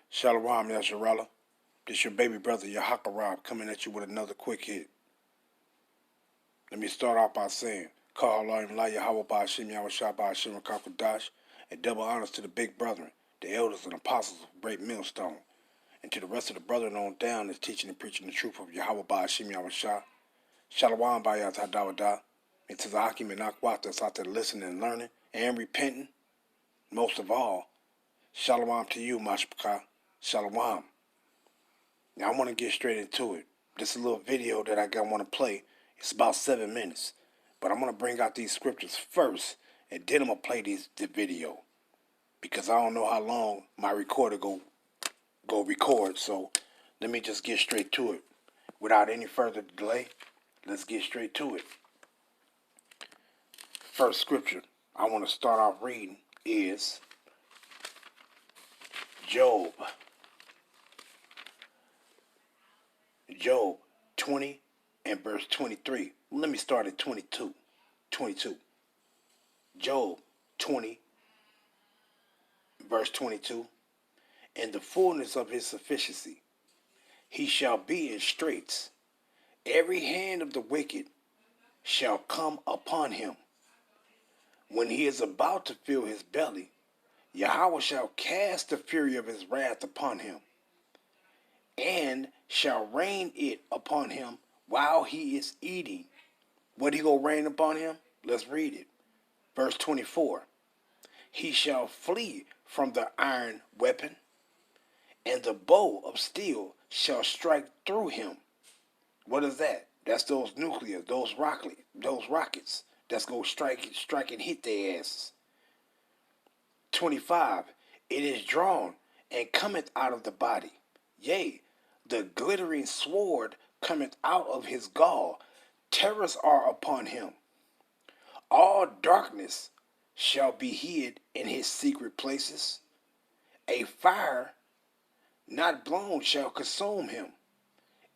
Shalom Yasharala. This your baby brother Yahakarab coming at you with another quick hit. Let me start off by saying, Call Allah La Yahweh Ba'ashim Yahweh Ba'ashim Kakadash, and double honors to the big brethren, the elders and apostles of Great Millstone, and to the rest of the brethren on down that's teaching and preaching the truth of Yahweh Ba'ashim Yahweh Shah. Shalom Bayat Hadawada, and to the Hakim and Akwat that's out there listening and learning and repenting. Most of all, Shalom to you, Mashpaka. Shalom. Now I want to get straight into it. This is a little video that I want to play. It's about 7 minutes. But I'm going to bring out these scriptures first, and then I'm going to play the video. Because I don't know how long my recorder go record. So let me just get straight to it. Without any further delay, let's get straight to it. First scripture I want to start off reading is Job. Job 20 and verse 23. Let me start at 22. Job 20, verse 22. In the fullness of his sufficiency, he shall be in straits. Every hand of the wicked shall come upon him. When he is about to fill his belly, Yahweh shall cast the fury of his wrath upon him, and shall rain it upon him while he is eating. What he gonna rain upon him? Let's read it. Verse 24. He shall flee from the iron weapon, and the bow of steel shall strike through him. What is that? That's those nuclear, those rockets that's gonna strike and hit their asses. 25. It is drawn and cometh out of the body. Yea, the glittering sword cometh out of his gall. Terrors are upon him. All darkness shall be hid in his secret places. A fire not blown shall consume him.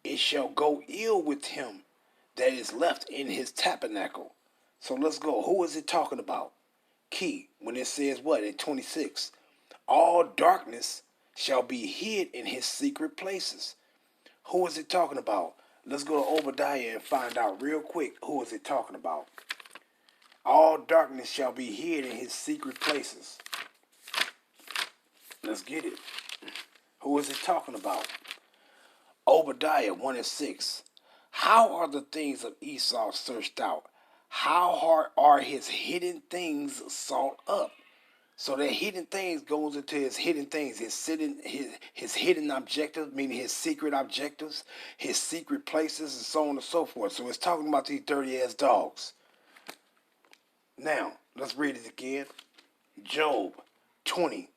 It shall go ill with him that is left in his tabernacle. So let's go. Who is it talking about? Key, when it says what in 26? All darkness shall be hid in his secret places. Who is it talking about? Let's go to Obadiah and find out real quick who is it talking about. All darkness shall be hid in his secret places. Let's get it. Who is it talking about? Obadiah 1 and 6. How are the things of Esau searched out? How hard are his hidden things sought up? So that hidden things goes into his hidden things, his hidden objectives, meaning his secret objectives, his secret places, and so on and so forth. So it's talking about these dirty ass dogs. Now, let's read it again. Job 20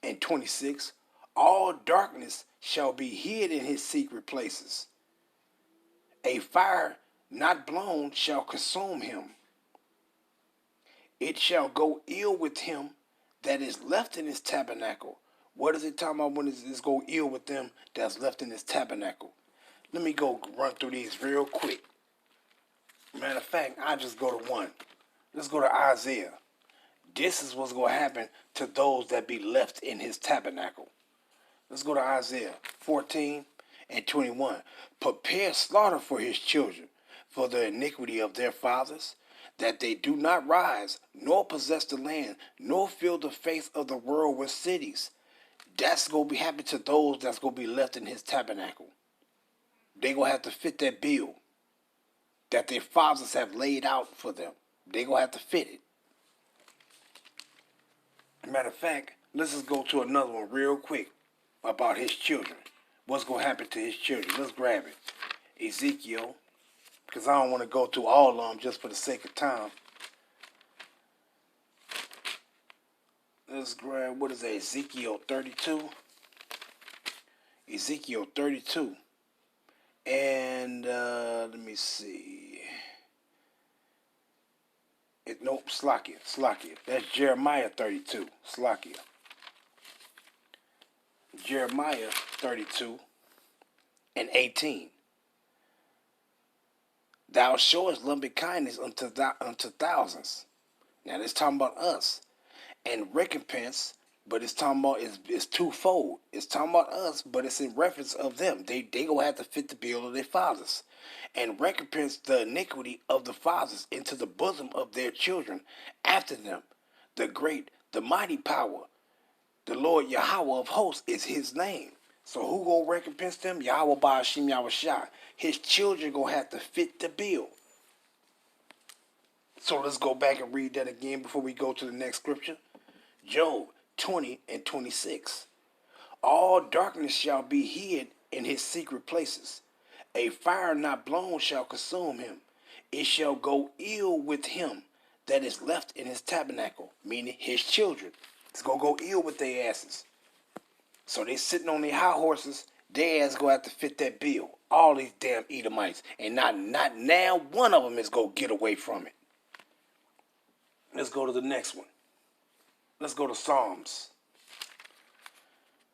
and 26. All darkness shall be hid in his secret places. A fire not blown shall consume him. It shall go ill with him that is left in his tabernacle. What is it talking about when it's go ill with them that's left in his tabernacle? Let me go run through these real quick. Matter of fact, I'll just go to one. Let's go to Isaiah. This is what's going to happen to those that be left in his tabernacle. Let's go to Isaiah 14 and 21. Prepare slaughter for his children, for the iniquity of their fathers, that they do not rise, nor possess the land, nor fill the face of the world with cities. That's going to be happening to those that's going to be left in his tabernacle. They're going to have to fit that bill that their fathers have laid out for them. They're going to have to fit it. Matter of fact, let's just go to another one real quick about his children. What's going to happen to his children? Let's grab it. Ezekiel, because I don't want to go through all of them just for the sake of time. Let's grab, what is that, Ezekiel 32? Ezekiel 32. And, let me see. Nope, Slakia. That's Jeremiah 32. Slakia. Jeremiah 32 and 18. Thou showest loving kindness unto thousands. Now, this talking about us. And recompense But it's talking about it's twofold. It's talking about us, but it's in reference of them. They gonna have to fit the bill of their fathers, and recompense the iniquity of the fathers into the bosom of their children after them. The great, the mighty power, the Lord Yahweh of hosts is his name. So who gonna recompense them? Yahweh Ba'ashim Yahushua. His children gonna have to fit the bill. So let's go back and read that again before we go to the next scripture. Job 20 and 26. All darkness shall be hid in his secret places. A fire not blown shall consume him. It shall go ill with him that is left in his tabernacle, meaning his children. It's going to go ill with their asses. So they sitting on their high horses. Their ass going to have to fit that bill. All these damn Edomites. And not now one of them is going to get away from it. Let's go to the next one. Let's go to Psalms.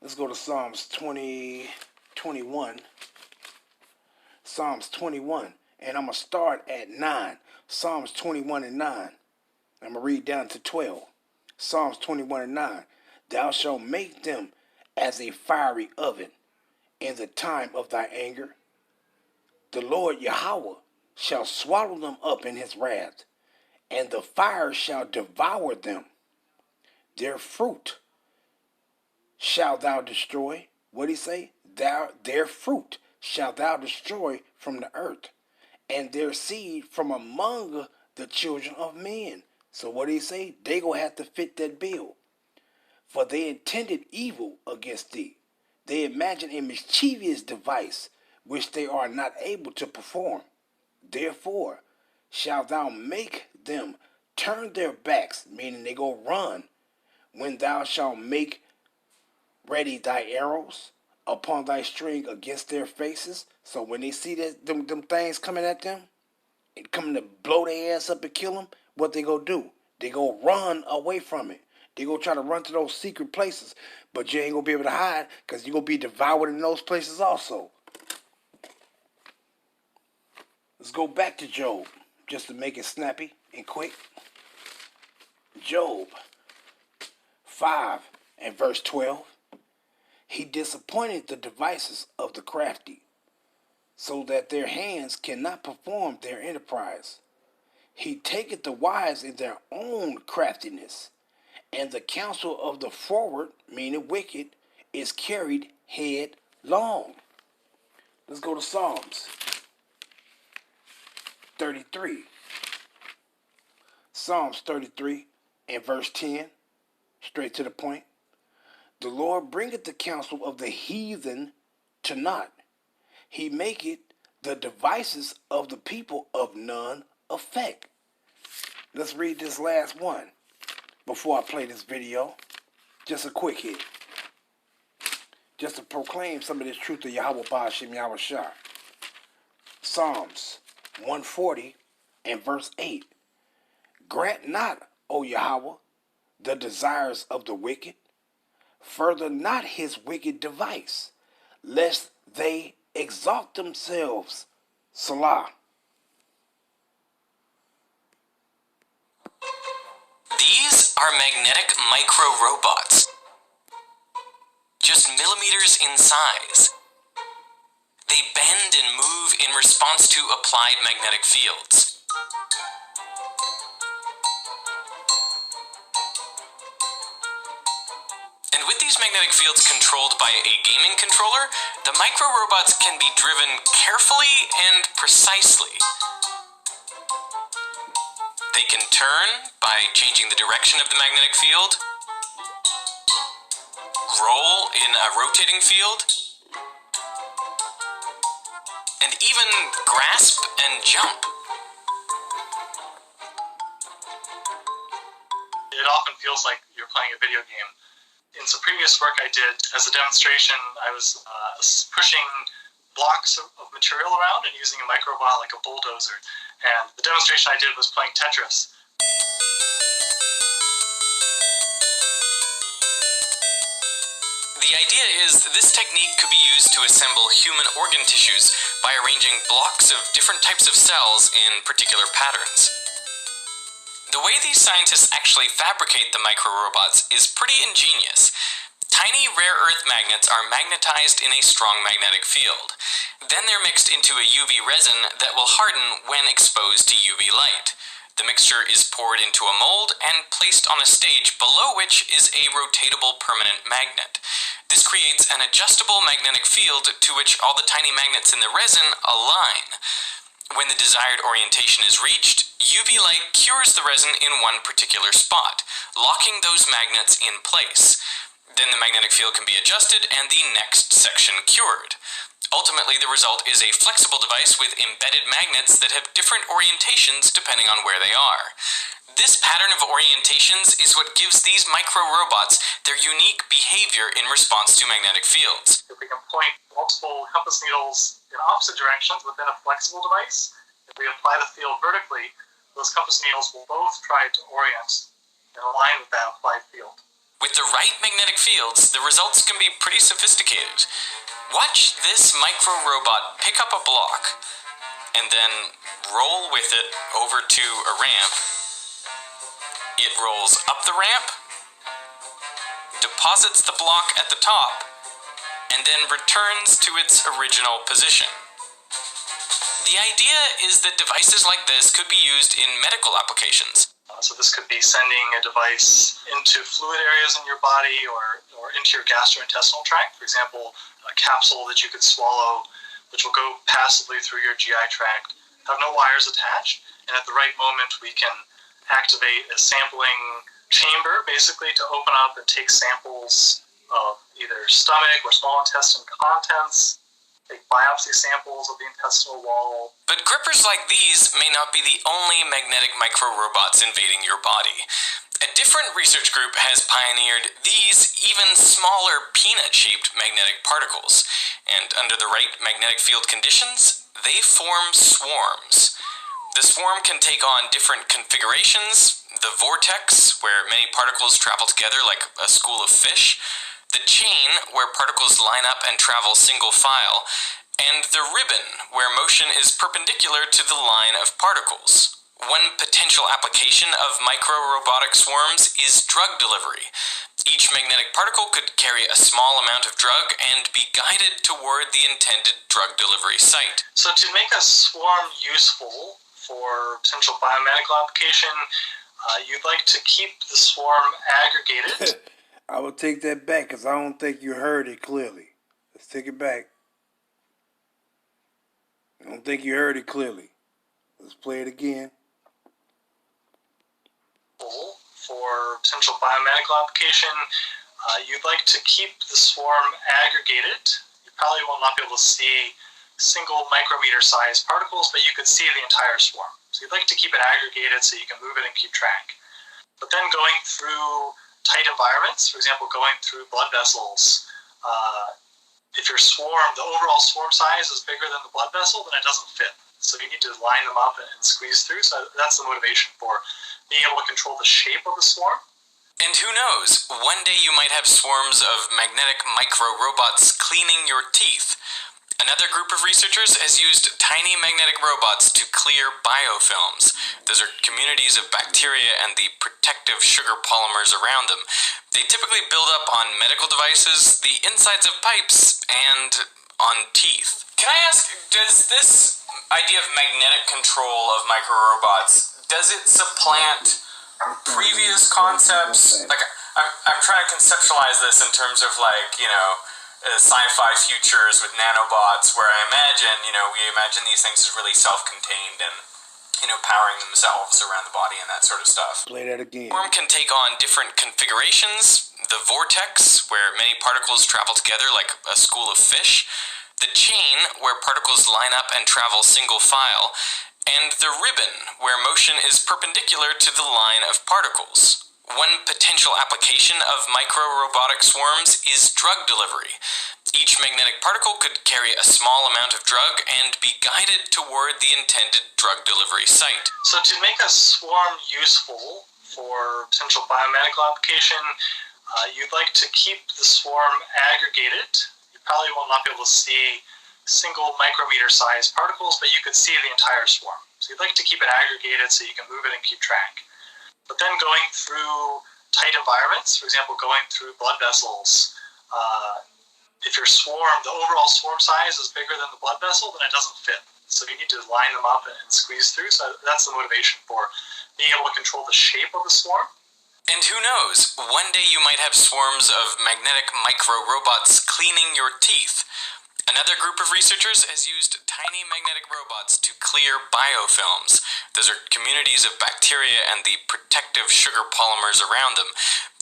Let's go to Psalms 21. Psalms 21. And I'm going to start at 9. Psalms 21 and 9. I'm going to read down to 12. Psalms 21 and 9. Thou shalt make them as a fiery oven in the time of thy anger. The Lord Yahweh shall swallow them up in his wrath, and the fire shall devour them. Their fruit shalt thou destroy. What did he say? Their fruit shalt thou destroy from the earth, and their seed from among the children of men. So what did he say? They gonna have to fit that bill. For they intended evil against thee. They imagine a mischievous device which they are not able to perform. Therefore shalt thou make them turn their backs, meaning they go run, when thou shalt make ready thy arrows upon thy string against their faces. So when they see that them things coming at them, and coming to blow their ass up and kill them, what they go do? They go run away from it. They go try to run to those secret places, but you ain't gonna be able to hide because you're gonna be devoured in those places also. Let's go back to Job, just to make it snappy and quick. Job 5 and verse 12. He disappointed the devices of the crafty, so that their hands cannot perform their enterprise. He taketh the wise in their own craftiness, and the counsel of the forward, meaning wicked, is carried headlong. Let's go to Psalms 33. Psalms 33 and verse 10, straight to the point. The Lord bringeth the counsel of the heathen to naught. He maketh the devices of the people of none effect. Let's read this last one before I play this video. Just a quick hit. Just to proclaim some of this truth of Yahweh Ba'ashim Yahushua. Psalms 140 and verse 8. Grant not, O Yahweh, the desires of the wicked. Further not his wicked device, lest they exalt themselves. Salah. These are magnetic micro-robots, just millimeters in size. They bend and move in response to applied magnetic fields. And with these magnetic fields controlled by a gaming controller, the micro-robots can be driven carefully and precisely. They can turn by changing the direction of the magnetic field, roll in a rotating field, and even grasp and jump. It often feels like you're playing a video game. In some previous work I did as a demonstration, I was pushing blocks of material around and using a microbot like a bulldozer. And the demonstration I did was playing Tetris. The idea is that this technique could be used to assemble human organ tissues by arranging blocks of different types of cells in particular patterns. The way these scientists actually fabricate the microrobots is pretty ingenious. Tiny rare earth magnets are magnetized in a strong magnetic field. Then they're mixed into a UV resin that will harden when exposed to UV light. The mixture is poured into a mold and placed on a stage below which is a rotatable permanent magnet. This creates an adjustable magnetic field to which all the tiny magnets in the resin align. When the desired orientation is reached, UV light cures the resin in one particular spot, locking those magnets in place. Then the magnetic field can be adjusted and the next section cured. Ultimately, the result is a flexible device with embedded magnets that have different orientations depending on where they are. This pattern of orientations is what gives these micro-robots their unique behavior in response to magnetic fields. If we can point multiple compass needles in opposite directions within a flexible device, if we apply the field vertically, those compass needles will both try to orient and align with that applied field. With the right magnetic fields, the results can be pretty sophisticated. Watch this micro-robot pick up a block and then roll with it over to a ramp. It rolls up the ramp, deposits the block at the top, and then returns to its original position. The idea is that devices like this could be used in medical applications. So this could be sending a device into fluid areas in your body or into your gastrointestinal tract. For example, a capsule that you could swallow, which will go passively through your GI tract, have no wires attached, and at the right moment we can activate a sampling chamber, basically to open up and take samples of either stomach or small intestine contents, take biopsy samples of the intestinal wall. But grippers like these may not be the only magnetic micro-robots invading your body. A different research group has pioneered these even smaller peanut-shaped magnetic particles, and under the right magnetic field conditions, they form swarms. The swarm can take on different configurations: the vortex, where many particles travel together like a school of fish; the chain, where particles line up and travel single file; and the ribbon, where motion is perpendicular to the line of particles. One potential application of micro-robotic swarms is drug delivery. Each magnetic particle could carry a small amount of drug and be guided toward the intended drug delivery site. So to make a swarm useful for potential biomedical application, you'd like to keep the swarm aggregated. I will take that back because I don't think you heard it clearly. Let's take it back. I don't think you heard it clearly. Let's play it again. For potential biomedical application, you'd like to keep the swarm aggregated. You probably will not be able to see single micrometer sized particles, but you could see the entire swarm. So you'd like to keep it aggregated so you can move it and keep track. But then going through tight environments, for example, going through blood vessels, if your swarm, the overall swarm size is bigger than the blood vessel, then it doesn't fit. So you need to line them up and squeeze through. So that's the motivation for being able to control the shape of the swarm. And who knows, one day you might have swarms of magnetic micro-robots cleaning your teeth. Another group of researchers has used tiny magnetic robots to clear biofilms. Those are communities of bacteria and the protective sugar polymers around them. They typically build up on medical devices, the insides of pipes, and on teeth. Can I ask, does this idea of magnetic control of micro-robots, does it supplant previous concepts? Like, I'm trying to conceptualize this in terms of, like, you know, sci-fi futures with nanobots, where I imagine, you know, we imagine these things as really self-contained and, you know, powering themselves around the body and that sort of stuff. Play that again. The swarm can take on different configurations: the vortex, where many particles travel together like a school of fish; the chain, where particles line up and travel single file; and the ribbon, where motion is perpendicular to the line of particles. One potential application of micro-robotic swarms is drug delivery. Each magnetic particle could carry a small amount of drug and be guided toward the intended drug delivery site. So to make a swarm useful for potential biomedical application, you'd like to keep the swarm aggregated. You probably will not be able to see single micrometer sized particles, but you could see the entire swarm. So you'd like to keep it aggregated so you can move it and keep track. But then going through tight environments, for example, going through blood vessels, if your swarm, the overall swarm size is bigger than the blood vessel, then it doesn't fit. So you need to line them up and squeeze through. So that's the motivation for being able to control the shape of the swarm. And who knows, one day you might have swarms of magnetic micro-robots cleaning your teeth. Another group of researchers has used tiny magnetic robots to clear biofilms. Those are communities of bacteria and the protective sugar polymers around them.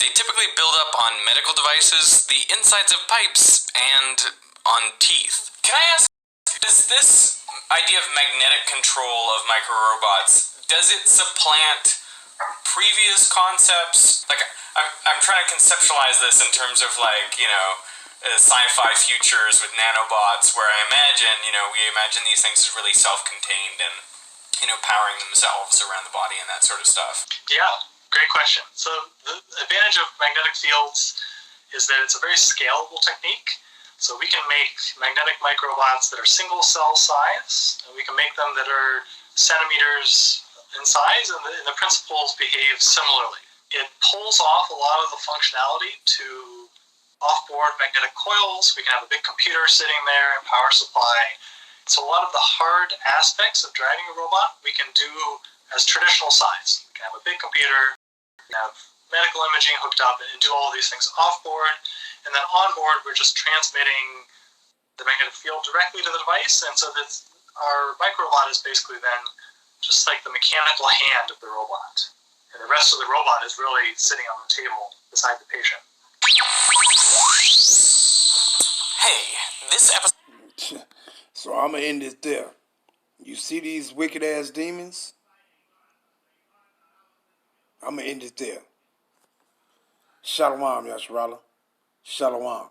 They typically build up on medical devices, the insides of pipes, and on teeth. Can I ask, does this idea of magnetic control of micro-robots, does it supplant previous concepts? Like, I'm trying to conceptualize this in terms of, like, you know, sci-fi futures with nanobots, where I imagine, you know, we imagine these things as really self-contained and, you know, powering themselves around the body and that sort of stuff. Yeah, great question. So the advantage of magnetic fields is that it's a very scalable technique. So we can make magnetic microbots that are single cell size, and we can make them that are centimeters in size, and the principles behave similarly. It pulls off a lot of the functionality to off-board magnetic coils. We can have a big computer sitting there and power supply. So a lot of the hard aspects of driving a robot we can do as traditional size. We can have a big computer, we can have medical imaging hooked up, and do all of these things off-board. And then on-board, we're just transmitting the magnetic field directly to the device. And so that's, our microbot is basically then just like the mechanical hand of the robot. And the rest of the robot is really sitting on the table beside the patient. Hey, this episode... So I'm going to end it there. You see these wicked-ass demons? I'm going to end it there. Shalom, Yasharala. Shalom.